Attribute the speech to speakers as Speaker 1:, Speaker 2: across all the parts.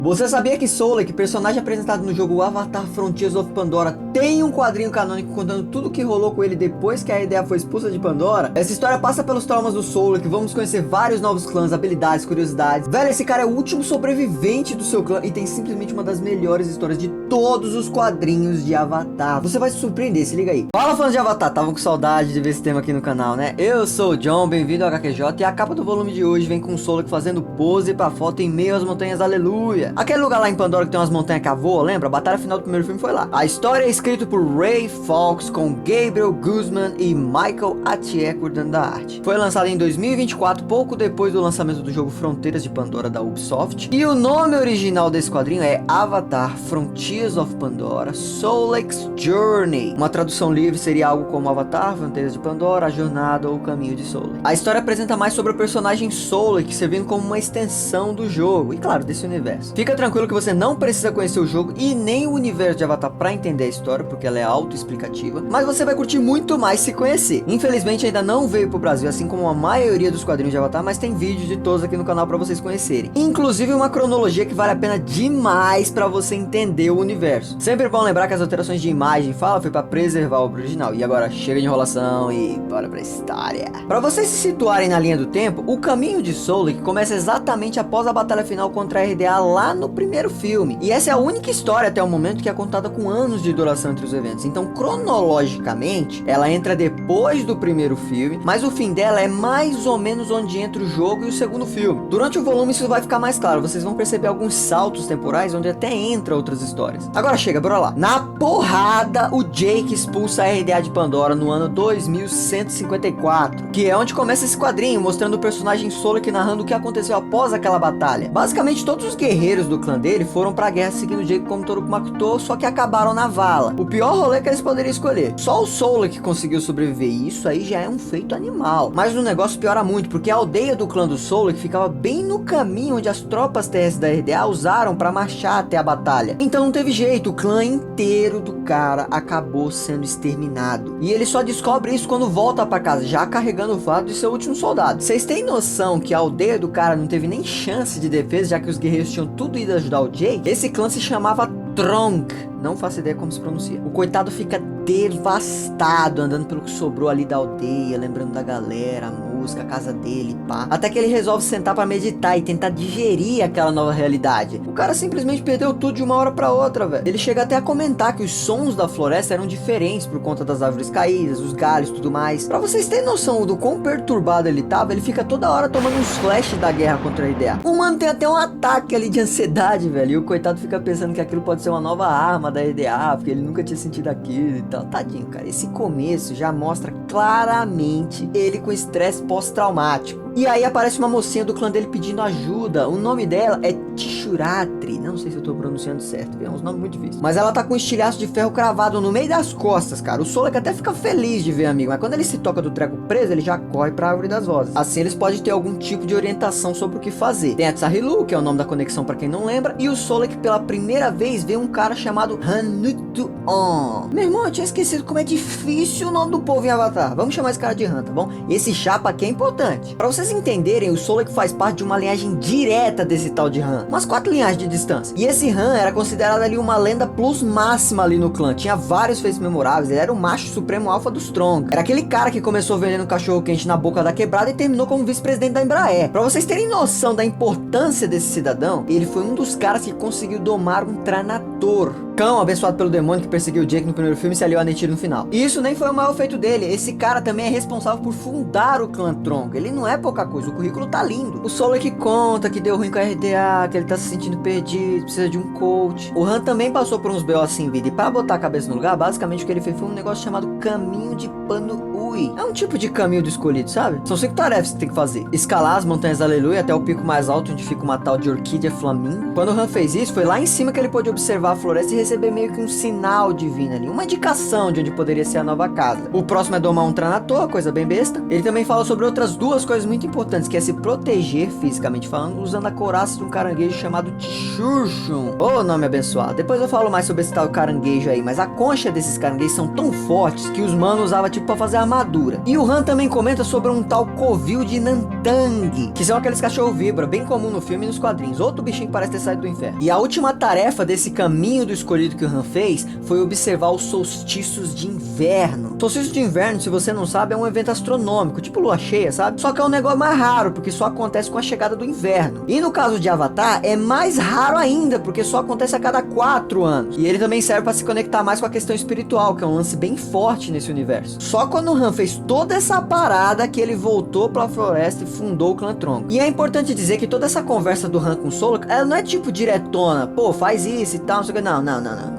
Speaker 1: Você sabia que Solek, personagem apresentado no jogo Avatar Frontiers of Pandora, tem um quadrinho canônico contando tudo o que rolou com ele depois que a Edea foi expulsa de Pandora? Essa história passa pelos traumas do Solek, vamos conhecer vários novos clãs, habilidades, curiosidades. Velho, esse cara é o último sobrevivente do seu clã e tem simplesmente uma das melhores histórias de todos os quadrinhos de Avatar. Você vai se surpreender, se liga aí. Fala, fãs de Avatar, estavam com saudade de ver esse tema aqui no canal, né? Eu sou o John, bem-vindo ao HQJ, e a capa do volume de hoje vem com o Solek fazendo pose pra foto em meio às montanhas Aleluia. Aquele lugar lá em Pandora que tem umas montanhas que voam, lembra? A batalha final do primeiro filme foi lá. A história é escrita por Ray Fawkes com Gabriel Guzman e Michael Atiyeh cuidando da arte. Foi lançado em 2024, pouco depois do lançamento do jogo Fronteiras de Pandora da Ubisoft. E o nome original desse quadrinho é Avatar Frontiers of Pandora Solek's Journey. Uma tradução livre seria algo como Avatar Fronteiras de Pandora, a jornada ou o caminho de Solek. A história apresenta mais sobre o personagem Solek, servindo como uma extensão do jogo e, claro, desse universo. Fica tranquilo que você não precisa conhecer o jogo e nem o universo de Avatar para entender a história, porque ela é autoexplicativa, mas você vai curtir muito mais se conhecer. Infelizmente ainda não veio pro Brasil, assim como a maioria dos quadrinhos de Avatar, mas tem vídeos de todos aqui no canal para vocês conhecerem. Inclusive uma cronologia que vale a pena demais para você entender o universo. Sempre bom lembrar que as alterações de imagem e fala foi para preservar o original. E agora chega de enrolação e bora pra história. Para vocês se situarem na linha do tempo, o caminho de Solek começa exatamente após a batalha final contra a RDA lá no primeiro filme. E essa é a única história até o momento que é contada com anos de duração entre os eventos. Então, cronologicamente, ela entra depois do primeiro filme, mas o fim dela é mais ou menos onde entra o jogo e o segundo filme. Durante o volume isso vai ficar mais claro, vocês vão perceber alguns saltos temporais onde até entra outras histórias. Agora chega, bora lá. Na porrada, o Jake expulsa a RDA de Pandora no ano 2154, que é onde começa esse quadrinho, mostrando o personagem Solek narrando o que aconteceu após aquela batalha. Basicamente, todos os guerreiros do clã dele foram pra guerra seguindo Jake como Toroku Makuto, só que acabaram na vala. O pior rolê que eles poderiam escolher. Só o Solek conseguiu sobreviver, e isso aí já é um feito animal. Mas o negócio piora muito, porque a aldeia do clã do Solek ficava bem no caminho onde as tropas terrestres da RDA usaram pra marchar até a batalha. Então não teve jeito, o clã inteiro do cara acabou sendo exterminado. E ele só descobre isso quando volta pra casa, já carregando o fato de ser o último soldado. Vocês têm noção que a aldeia do cara não teve nem chance de defesa, já que os guerreiros tinham tudo ido ajudar o Jake? Esse clã se chamava Trong, não faço ideia como se pronuncia. O coitado fica devastado, andando pelo que sobrou ali da aldeia, lembrando da galera, a música, a casa dele, pá. Até que ele resolve sentar pra meditar e tentar digerir aquela nova realidade. O cara simplesmente perdeu tudo de uma hora pra outra, velho. Ele chega até a comentar que os sons da floresta eram diferentes por conta das árvores caídas, os galhos e tudo mais. Pra vocês terem noção do quão perturbado ele tava, ele fica toda hora tomando uns flashes da guerra contra a RDA. O mano tem até um ataque ali de ansiedade, velho. E o coitado fica pensando que aquilo pode ser uma nova arma da RDA, porque ele nunca tinha sentido aquilo e tal. Tadinho, cara. Esse começo já mostra claramente ele com estresse pós-traumático. E aí aparece uma mocinha do clã dele pedindo ajuda. O nome dela é Tishuratri. Não sei se eu tô pronunciando certo, é uns nomes muito difíceis. Mas ela tá com um estilhaço de ferro cravado no meio das costas, cara. O Solek até fica feliz de ver amigo, mas quando ele se toca do treco preso, ele já corre pra Árvore das Vozes. Assim eles podem ter algum tipo de orientação sobre o que fazer. Tem a Tsahilu, que é o nome da conexão pra quem não lembra, e o Solek pela primeira vez vê um cara chamado Hanutuon. Meu irmão, eu tinha esquecido como é difícil o nome do povo em Avatar. Vamos chamar esse cara de Han, tá bom? Esse chapa aqui é importante. Pra vocês entenderem, o Solek faz parte de uma linhagem direta desse tal de Han, umas 4 linhagens de distância. E esse Han era considerado ali uma lenda plus máxima ali no clã, tinha vários feitos memoráveis, ele era o macho supremo alfa dos Trong. Era aquele cara que começou vendendo cachorro quente na boca da quebrada e terminou como vice-presidente da Embraer. Pra vocês terem noção da importância desse cidadão, ele foi um dos caras que conseguiu domar um Tranator, cão abençoado pelo demônio que perseguiu o Jake no primeiro filme e se aliou a Neytiri no final. E isso nem foi o maior feito dele, esse cara também é responsável por fundar o clã Trong. Ele não é pouca coisa, o currículo tá lindo. O Solek conta que deu ruim com a RDA, que ele tá se sentindo perdido, precisa de um coach. O Han também passou por uns BO assim em vida, e pra botar a cabeça no lugar, basicamente o que ele fez foi um negócio chamado Caminho de Pano Ui. É um tipo de caminho do escolhido, sabe? São 5 tarefas que tem que fazer: escalar as montanhas Aleluia até o pico mais alto, onde fica uma tal de Orquídea Flamingo. Quando o Han fez isso, foi lá em cima que ele pôde observar a floresta e receber meio que um sinal divino ali, uma indicação de onde poderia ser a nova casa. O próximo é domar um Tranator, coisa bem besta. Ele também fala sobre outras duas coisas muito muito importantes, que é se proteger fisicamente falando, usando a couraça de um caranguejo chamado Tchurchum. Ô, nome abençoado. Depois eu falo mais sobre esse tal caranguejo aí, mas a concha desses caranguejos são tão fortes que os manos usavam tipo pra fazer armadura. E o Han também comenta sobre um tal covil de Nantang, que são aqueles cachorro vibra, bem comum no filme e nos quadrinhos. Outro bichinho que parece ter saído do inferno. E a última tarefa desse caminho do escolhido que o Han fez foi observar os solstícios de inverno. Solstício de inverno, se você não sabe, é um evento astronômico, tipo lua cheia, sabe? Só que é um negócio mais raro, porque só acontece com a chegada do inverno. E no caso de Avatar, é mais raro ainda, porque só acontece a cada 4 anos. E ele também serve para se conectar mais com a questão espiritual, que é um lance bem forte nesse universo. Só quando o Han fez toda essa parada que ele voltou pra floresta e fundou o clã Tronco. E é importante dizer que toda essa conversa do Han com o Solo, ela não é tipo diretona, pô, faz isso e tal, não sei o que.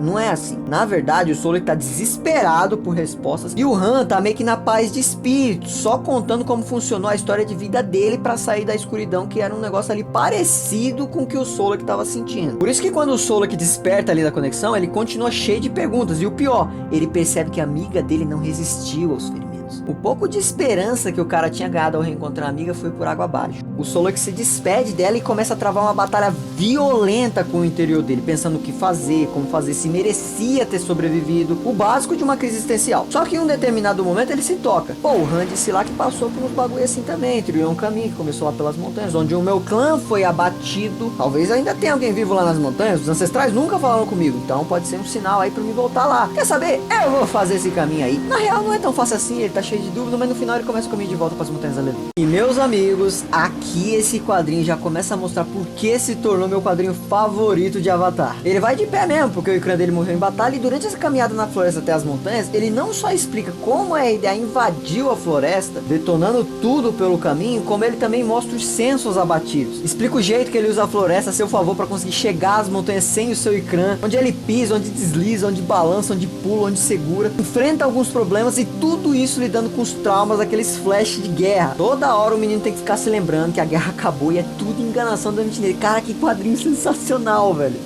Speaker 1: Não é assim. Na verdade, o Solo tá desesperado por respostas e o Han tá meio que na paz de espírito, só contando como funcionou a história de vida dele pra sair da escuridão, que era um negócio ali parecido com o que o Solo que tava sentindo. Por isso que quando o Solo que desperta ali da conexão, ele continua cheio de perguntas, e o pior, ele percebe que a amiga dele não resistiu aos ferimentos. O pouco de esperança que o cara tinha ganhado ao reencontrar a amiga foi por água abaixo. O Solo que se despede dela e começa a travar uma batalha violenta com o interior dele, pensando o que fazer, como fazer, se merecia ter sobrevivido, o básico de uma crise existencial. Só que em um determinado momento ele se toca. Pô, o Han disse lá que passou por uns bagulho assim também, trilhou um caminho que começou lá pelas montanhas, onde o meu clã foi abatido. Talvez ainda tenha alguém vivo lá nas montanhas, os ancestrais nunca falaram comigo, então pode ser um sinal aí pra me voltar lá. Quer saber? Eu vou fazer esse caminho aí. Na real não é tão fácil assim, ele tá cheio de dúvida, mas no final ele começa o caminho de volta para as montanhas da Levi. E meus amigos, aqui esse quadrinho já começa a mostrar por que se tornou meu quadrinho favorito de Avatar. Ele vai de pé mesmo, porque o Ikran dele morreu em batalha, e durante essa caminhada na floresta até as montanhas, ele não só explica como a ideia invadiu a floresta, detonando tudo pelo caminho, como ele também mostra os censos abatidos. Explica o jeito que ele usa a floresta a seu favor para conseguir chegar às montanhas sem o seu Ikran, onde ele pisa, onde desliza, onde balança, onde pula, onde segura, enfrenta alguns problemas, e tudo isso lidando com os traumas daqueles flash de guerra. Toda hora o menino tem que ficar se lembrando que a guerra acabou e é tudo enganação da mente dele. Cara, que quadrinho sensacional, velho.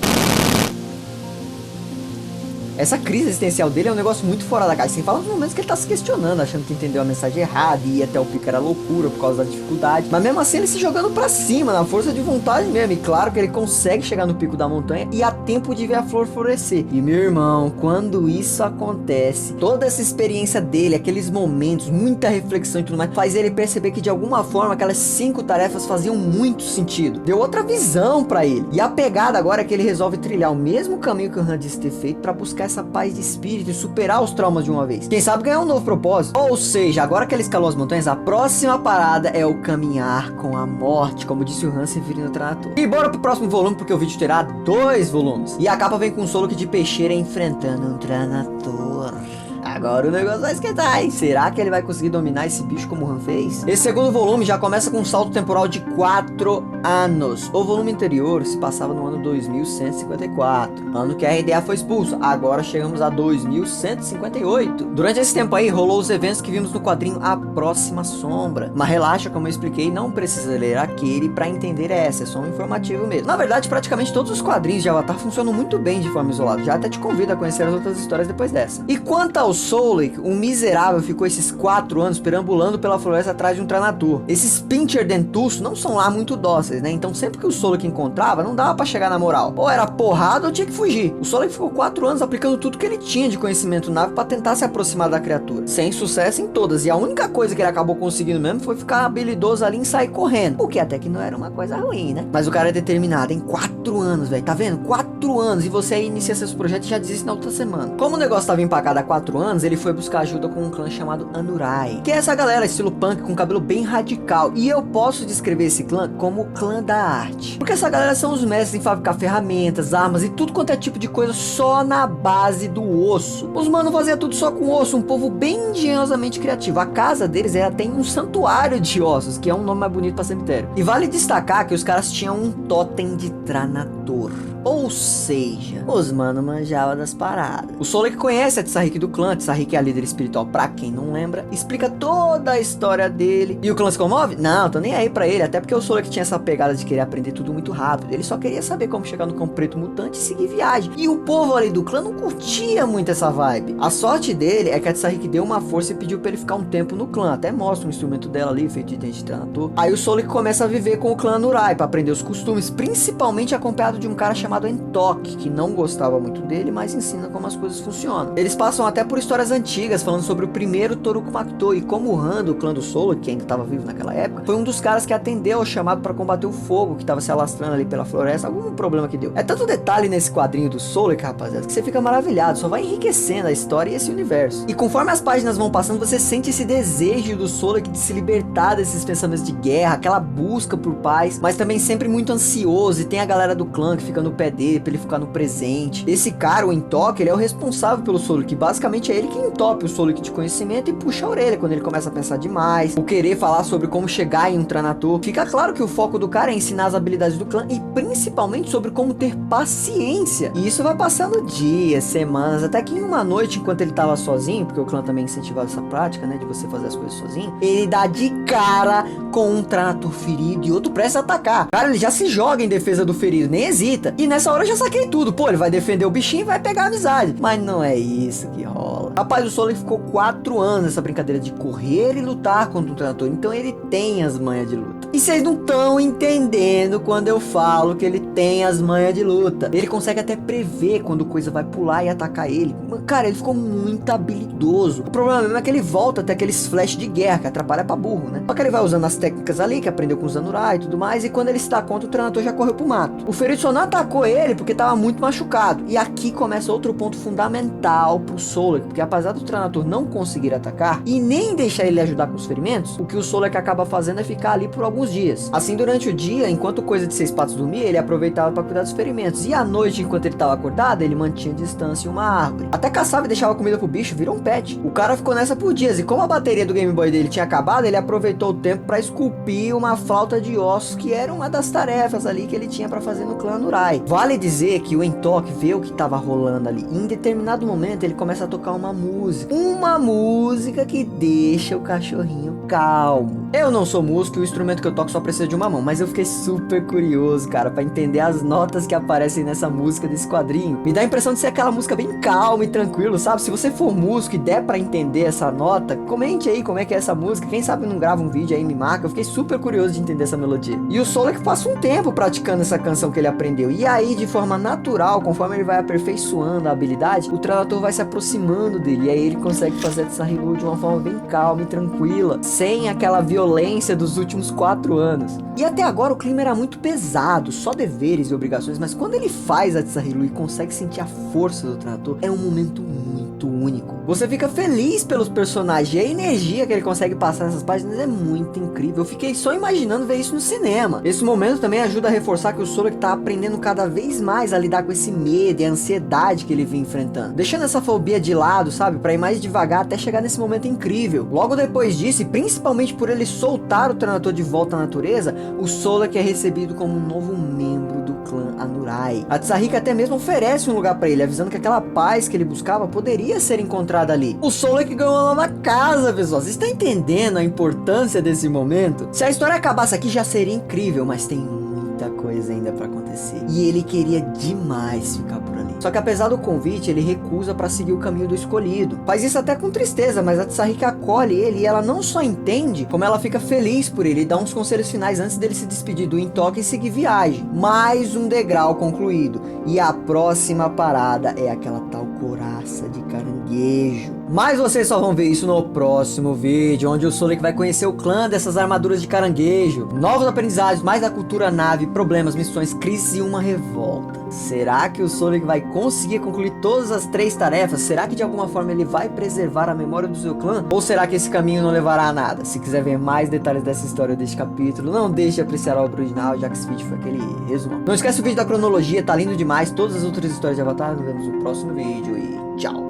Speaker 1: Essa crise existencial dele é um negócio muito fora da caixa. Sem falar nos momentos que ele tá se questionando, achando que entendeu a mensagem errada e ir até o pico era loucura por causa da dificuldade. Mas mesmo assim ele se jogando pra cima, na força de vontade mesmo. E claro que ele consegue chegar no pico da montanha e há tempo de ver a flor florescer. E meu irmão, quando isso acontece, toda essa experiência dele, aqueles momentos, muita reflexão e tudo mais, faz ele perceber que de alguma forma aquelas 5 tarefas faziam muito sentido. Deu outra visão pra ele. E a pegada agora é que ele resolve trilhar o mesmo caminho que o Han disse ter feito pra buscar essa paz de espírito e superar os traumas de uma vez. Quem sabe ganhar um novo propósito. Ou seja, agora que ele escalou as montanhas, a próxima parada é o caminhar com a morte, como disse o Han se referindo ao Tranator. E bora pro próximo volume, porque o vídeo terá 2 volumes. E a capa vem com um Solo que de peixeira enfrentando um Tranator. Agora o negócio vai esquentar, hein? Será que ele vai conseguir dominar esse bicho como o Han fez? Esse segundo volume já começa com um salto temporal de 4 anos. O volume anterior se passava no ano 2154, ano que a RDA foi expulsa. Agora chegamos a 2158. Durante esse tempo aí, rolou os eventos que vimos no quadrinho A Próxima Sombra. Mas relaxa, como eu expliquei, não precisa ler aquele pra entender essa, é só um informativo mesmo. Na verdade, praticamente todos os quadrinhos de Avatar funcionam muito bem de forma isolada. Já até te convido a conhecer as outras histórias depois dessa. E quanto ao Solik, um miserável ficou esses 4 anos perambulando pela floresta atrás de um Tranator. Esses Pincher dentuços não são lá muito dóceis, né? Então sempre que o Solik encontrava, não dava pra chegar na moral. Ou era porrada ou tinha que fugir. O Solik ficou 4 anos aplicando tudo que ele tinha de conhecimento nave pra tentar se aproximar da criatura. Sem sucesso em todas. E a única coisa que ele acabou conseguindo mesmo foi ficar habilidoso ali em sair correndo. O que até que não era uma coisa ruim, né? Mas o cara é determinado em 4 anos, velho. Tá vendo? 4 anos. E você aí inicia seus projetos e já desiste na outra semana. Como o negócio tava empacado há 4 anos, ele foi buscar ajuda com um clã chamado Anurai, que é essa galera estilo punk com cabelo bem radical, e eu posso descrever esse clã como o clã da arte, porque essa galera são os mestres em fabricar ferramentas, armas e tudo quanto é tipo de coisa só na base do osso. Os mano faziam tudo só com osso, um povo bem engenhosamente criativo. A casa deles tem um santuário de ossos, que é um nome mais bonito para cemitério. E vale destacar que os caras tinham um totem de Tranator. Ou seja, os mano manjava das paradas. O Solo que conhece a Tsariki do clã Tsarik é a líder espiritual, pra quem não lembra, explica toda a história dele. E o clã se comove? Não, tô nem aí pra ele, até porque o Solek tinha essa pegada de querer aprender tudo muito rápido. Ele só queria saber como chegar no campo preto mutante e seguir viagem. E o povo ali do clã não curtia muito essa vibe. A sorte dele é que a Tsarik deu uma força e pediu pra ele ficar um tempo no clã. Até mostra um instrumento dela ali, feito de dente de Tranator. Aí o Solek começa a viver com o clã Anurai pra aprender os costumes, principalmente acompanhado de um cara chamado Entok, que não gostava muito dele, mas ensina como as coisas funcionam. Eles passam até por histórias antigas, falando sobre o primeiro Toruko Makuto e como o Han do clã do Solek, que ainda estava vivo naquela época, foi um dos caras que atendeu ao chamado para combater o fogo que estava se alastrando ali pela floresta, algum problema que deu. É tanto detalhe nesse quadrinho do Solek, rapaziada, que você fica maravilhado, só vai enriquecendo a história e esse universo. E conforme as páginas vão passando, você sente esse desejo do Solek de se libertar desses pensamentos de guerra, aquela busca por paz, mas também sempre muito ansioso, e tem a galera do clã que fica no pé dele pra ele ficar no presente. Esse cara, o Entok, ele é o responsável pelo Solek, basicamente é ele que entope o Solek de conhecimento e puxa a orelha quando ele começa a pensar demais, ou querer falar sobre como chegar em um Tranator. Fica claro que o foco do cara é ensinar as habilidades do clã e principalmente sobre como ter paciência. E isso vai passando dias, semanas, até que em uma noite, enquanto ele tava sozinho, porque o clã também incentivava essa prática, né, de você fazer as coisas sozinho, ele dá de cara com um Tranator ferido e outro prestes a atacar. Cara, ele já se joga em defesa do ferido, nem hesita. E nessa hora eu já saquei tudo. Pô, ele vai defender o bichinho e vai pegar a amizade. Mas não é isso que rola. Rapaz, o Solek ficou 4 anos nessa brincadeira de correr e lutar contra um Tranator. Então ele tem as manhas de luta. E vocês não estão entendendo quando eu falo que ele tem as manhas de luta. Ele consegue até prever quando coisa vai pular e atacar ele. Cara, ele ficou muito habilidoso. O problema mesmo é que ele volta até aqueles flash de guerra que atrapalha pra burro, né? Só que ele vai usando as técnicas ali que aprendeu com os Anurai e tudo mais. E quando ele se dá conta, o Tranator já correu pro mato. O ferido só não atacou ele porque tava muito machucado. E aqui começa outro ponto fundamental pro Solek, porque apesar do Tranator não conseguir atacar e nem deixar ele ajudar com os ferimentos, o que o Solek acaba fazendo é ficar ali por alguns dias. Assim, durante o dia, enquanto o Coisa de Seis Patos dormia, ele aproveitava para cuidar dos ferimentos. E à noite, enquanto ele estava acordado, ele mantinha distância em uma árvore. Até caçava e deixava comida pro bicho, virou um pet. O cara ficou nessa por dias, e como a bateria do Game Boy dele tinha acabado, ele aproveitou o tempo para esculpir uma flauta de ossos, que era uma das tarefas ali que ele tinha para fazer no clã Anurai. Vale dizer que o Entok vê o que estava rolando ali. E em determinado momento, ele começa a tocar uma música. Uma música que deixa o cachorrinho calmo. Eu não sou músico e o instrumento que eu toco só precisa de uma mão, mas eu fiquei super curioso, cara, pra entender as notas que aparecem nessa música desse quadrinho. Me dá a impressão de ser aquela música bem calma e tranquilo, sabe? Se você for músico e der pra entender essa nota, comente aí como é que é essa música. Quem sabe não grava um vídeo aí e me marca. Eu fiquei super curioso de entender essa melodia. E o Solek passa um tempo praticando essa canção que ele aprendeu. E aí, de forma natural, conforme ele vai aperfeiçoando a habilidade, o Tranator vai se aproximando dele. E aí ele consegue fazer essa Tsahilu de uma forma bem calma e tranquila, sem aquela violência dos últimos 4 anos. E até agora o clima era muito pesado, só deveres e obrigações, mas quando ele faz a Tsahilu e consegue sentir a força do Tranator, é um momento muito único. Você fica feliz pelos personagens e a energia que ele consegue passar nessas páginas é muito incrível. Eu fiquei só imaginando ver isso no cinema. Esse momento também ajuda a reforçar que o Solek tá aprendendo cada vez mais a lidar com esse medo e a ansiedade que ele vem enfrentando, deixando essa fobia de lado, sabe, pra ir mais devagar até chegar nesse momento incrível. Logo depois disso, e principalmente por ele soltar o Tranator de volta à natureza, o Solek é recebido como um novo membro do clã Anurai. A Tsarik até mesmo oferece um lugar pra ele, avisando que aquela paz que ele buscava poderia ser encontrada ali. O Solek ganhou uma nova casa, pessoal. Vocês estão entendendo a importância desse momento? Se a história acabasse aqui já seria incrível, mas tem muita coisa ainda pra acontecer. E ele queria demais ficar por ali. Só que apesar do convite, ele recusa pra seguir o caminho do escolhido. Faz isso até com tristeza, mas a Tsarik acolhe ele e ela não só entende, como ela fica feliz por ele e dá uns conselhos finais antes dele se despedir do Entok e seguir viagem. Mais um degrau concluído. E a próxima parada é aquela tal coraça de caranguejo. Mas vocês só vão ver isso no próximo vídeo, onde o Solek vai conhecer o clã dessas armaduras de caranguejo, novos aprendizados, mais da cultura nave, problemas, missões, crises e uma revolta. Será que o Solek vai conseguir concluir todas as 3 tarefas? Será que de alguma forma ele vai preservar a memória do seu clã? Ou será que esse caminho não levará a nada? Se quiser ver mais detalhes dessa história ou deste capítulo, não deixe de apreciar a obra original, já que esse vídeo foi aquele resumo. Não esquece o vídeo da cronologia, tá lindo demais. Todas as outras histórias de Avatar, nos vemos no próximo vídeo e tchau!